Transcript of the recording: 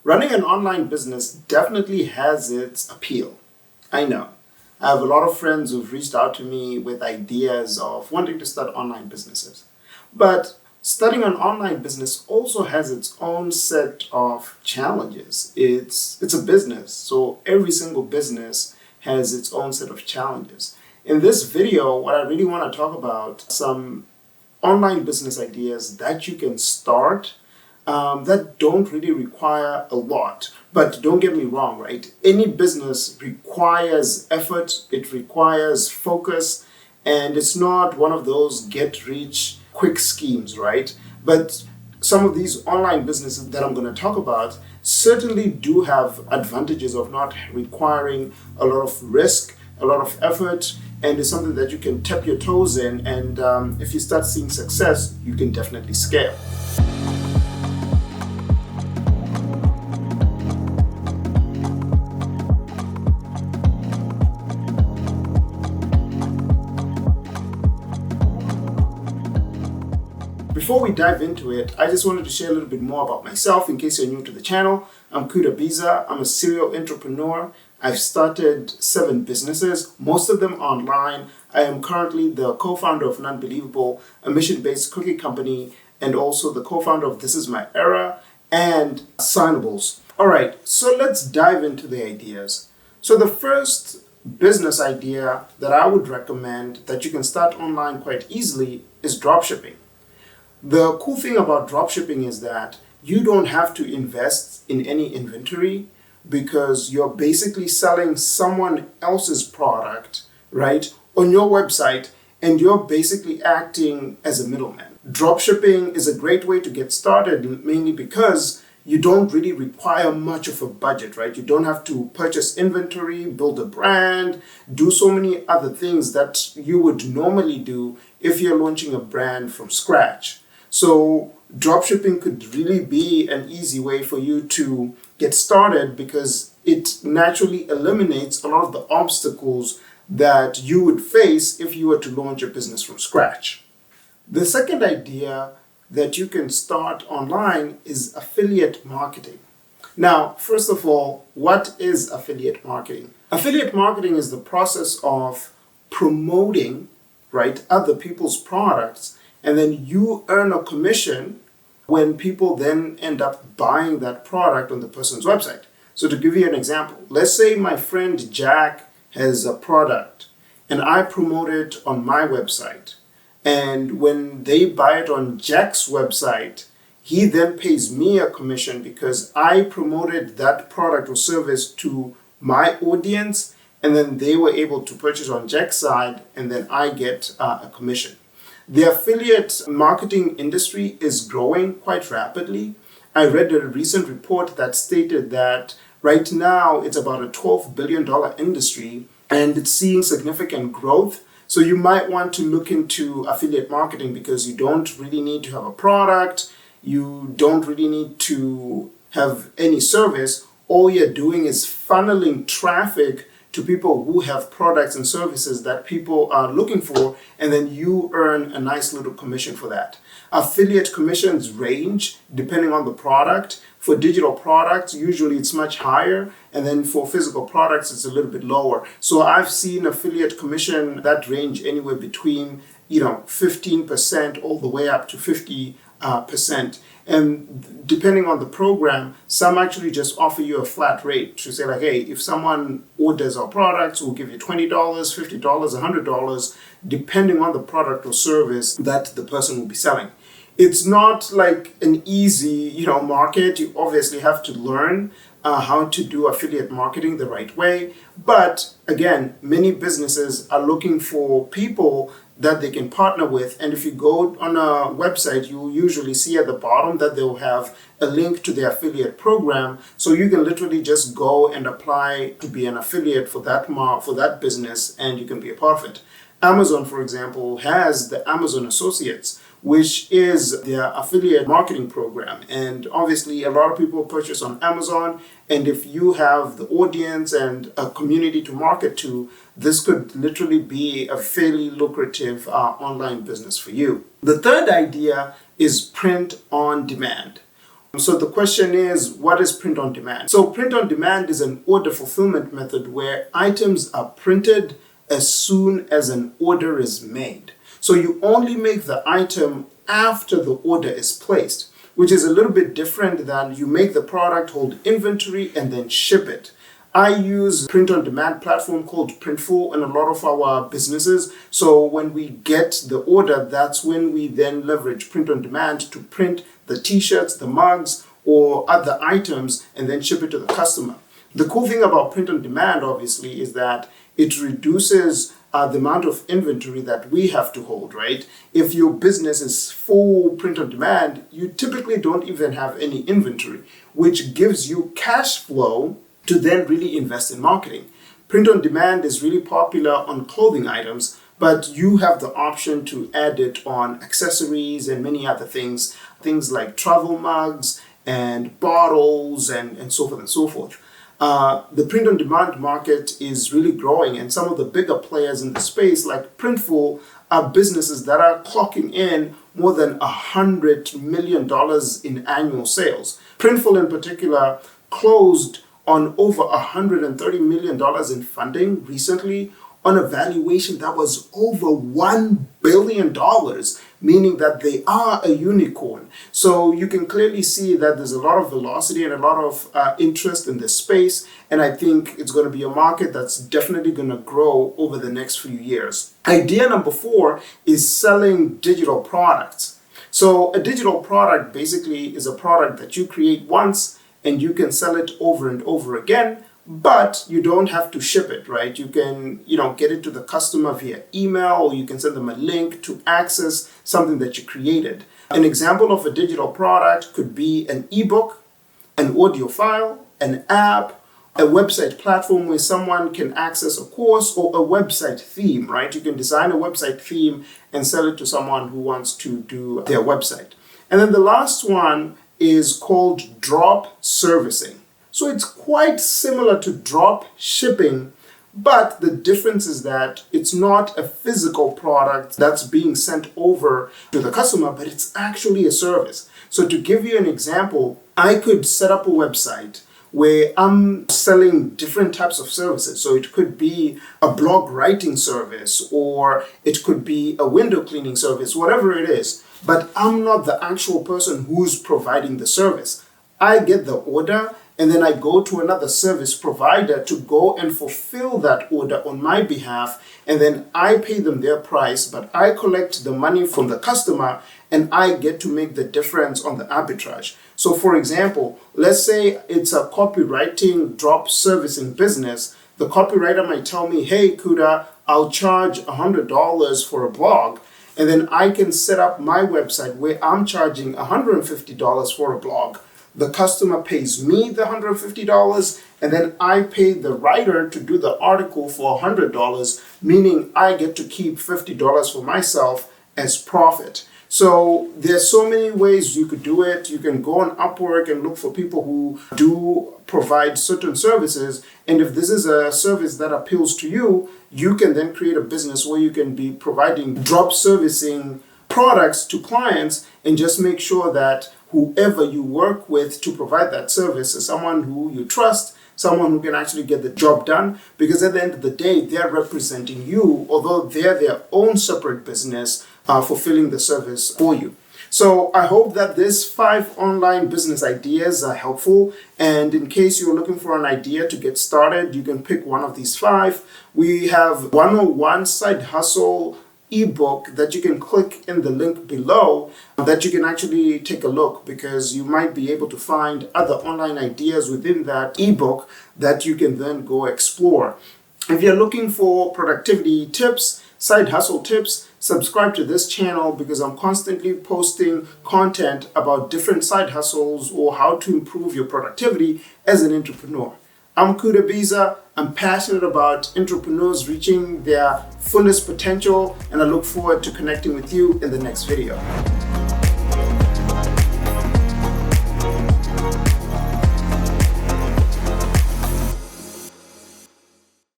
Running an online business definitely has its appeal. I know. I have a lot of friends who've reached out to me with ideas of wanting to start online businesses. But starting an online business also has its own set of challenges. It's a business, so every single business has its own set of challenges. In this video, what I really want to talk about some online business ideas that you can start that don't really require a lot. But don't get me wrong, right? Any business requires effort, it requires focus, and it's not one of those get-rich-quick schemes, right? But some of these online businesses that I'm going to talk about certainly do have advantages of not requiring a lot of risk, a lot of effort, and it's something that you can tap your toes in, and if you start seeing success, you can definitely scale. Before we dive into it, I just wanted to share a little bit more about myself in case you're new to the channel. I'm Kuda Biza. I'm a serial entrepreneur. I've started 7 businesses, most of them online. I am currently the co-founder of Nunbelievable, a mission-based cookie company, and also the co-founder of ThisIsMyEra and Signables. All right, so let's dive into the ideas. So the first business idea that I would recommend that you can start online quite easily is dropshipping. The cool thing about dropshipping is that you don't have to invest in any inventory because you're basically selling someone else's product, right, on your website, and you're basically acting as a middleman. Dropshipping is a great way to get started, mainly because you don't really require much of a budget, right? You don't have to purchase inventory, build a brand, do so many other things that you would normally do if you're launching a brand from scratch. So dropshipping could really be an easy way for you to get started because it naturally eliminates a lot of the obstacles that you would face if you were to launch a business from scratch. The second idea that you can start online is affiliate marketing. Now, first of all, what is affiliate marketing? Affiliate marketing is the process of promoting, right, other people's products, and then you earn a commission when people then end up buying that product on the person's website. So to give you an example, let's say my friend Jack has a product and I promote it on my website. And when they buy it on Jack's website, he then pays me a commission because I promoted that product or service to my audience, and then they were able to purchase on Jack's side, and then I get a commission. The affiliate marketing industry is growing quite rapidly. I read a recent report that stated that right now it's about a $12 billion industry and it's seeing significant growth. So you might want to look into affiliate marketing because you don't really need to have a product. You don't really need to have any service. All you're doing is funneling traffic to people who have products and services that people are looking for, and then you earn a nice little commission for that. Affiliate commissions range depending on the product. For digital products, usually it's much higher, and then for physical products, it's a little bit lower. So I've seen affiliate commission that range anywhere between 15% all the way up to 50%. And depending on the program, some actually just offer you a flat rate to say like, hey, if someone orders our products, we'll give you $20, $50, $100, depending on the product or service that the person will be selling. It's not like an easy, market. You obviously have to learn how to do affiliate marketing the right way. But again, many businesses are looking for people that they can partner with. And if you go on a website, you'll usually see at the bottom that they'll have a link to the affiliate program. So you can literally just go and apply to be an affiliate for that business, and you can be a part of it. Amazon, for example, has the Amazon Associates, which is their affiliate marketing program. And obviously, a lot of people purchase on Amazon. And if you have the audience and a community to market to, this could literally be a fairly lucrative online business for you. The third idea is print on demand. So the question is, what is print on demand? So print on demand is an order fulfillment method where items are printed as soon as an order is made. So you only make the item after the order is placed, which is a little bit different than you make the product, hold inventory, and then ship it. I use print on demand platform called Printful in a lot of our businesses. So when we get the order, that's when we then leverage print on demand to print the t-shirts, the mugs, or other items and then ship it to the customer. The cool thing about print on demand, obviously, is that it reduces the amount of inventory that we have to hold, right? If your business is full print on demand, you typically don't even have any inventory, which gives you cash flow to then really invest in marketing. Print on demand is really popular on clothing items, but you have the option to add it on accessories and many other things like travel mugs and bottles and so forth and so forth. The print on demand market is really growing, and some of the bigger players in the space like Printful are businesses that are clocking in more than $100 million in annual sales. Printful in particular closed on over $130 million in funding recently on a valuation that was over $1 billion, meaning that they are a unicorn. So you can clearly see that there's a lot of velocity and a lot of interest in this space. And I think it's going to be a market that's definitely going to grow over the next few years. Idea number 4 is selling digital products. So a digital product basically is a product that you create once and you can sell it over and over again, but you don't have to ship it, right? You can, get it to the customer via email, or you can send them a link to access something that you created. An example of a digital product could be an ebook, an audio file, an app, a website platform where someone can access a course, or a website theme, right? You can design a website theme and sell it to someone who wants to do their website. And then the last one is called drop servicing. So it's quite similar to drop shipping, but the difference is that it's not a physical product that's being sent over to the customer, but it's actually a service. So to give you an example, I could set up a website where I'm selling different types of services. So it could be a blog writing service, or it could be a window cleaning service, whatever it is. But I'm not the actual person who's providing the service. I get the order, and then I go to another service provider to go and fulfill that order on my behalf, and then I pay them their price, but I collect the money from the customer, and I get to make the difference on the arbitrage. So for example, let's say it's a copywriting drop servicing business. The copywriter might tell me, hey, Kuda, I'll charge $100 for a blog. And then I can set up my website where I'm charging $150 for a blog. The customer pays me the $150, and then I pay the writer to do the article for $100, meaning I get to keep $50 for myself as profit. So there's so many ways you could do it. You can go on Upwork and look for people who do provide certain services. And if this is a service that appeals to you, you can then create a business where you can be providing drop servicing products to clients, and just make sure that whoever you work with to provide that service is someone who you trust, someone who can actually get the job done, because at the end of the day, they're representing you, although they're their own separate business fulfilling the service for you. So I hope that these 5 online business ideas are helpful. And in case you're looking for an idea to get started, you can pick one of these 5. We have 101 Side Hustle ebook that you can click in the link below, that you can actually take a look, because you might be able to find other online ideas within that ebook that you can then go explore. If you're looking for productivity tips, side hustle tips, subscribe to this channel, because I'm constantly posting content about different side hustles or how to improve your productivity as an entrepreneur. I'm Kuda Biza. I'm passionate about entrepreneurs reaching their fullest potential, and I look forward to connecting with you in the next video.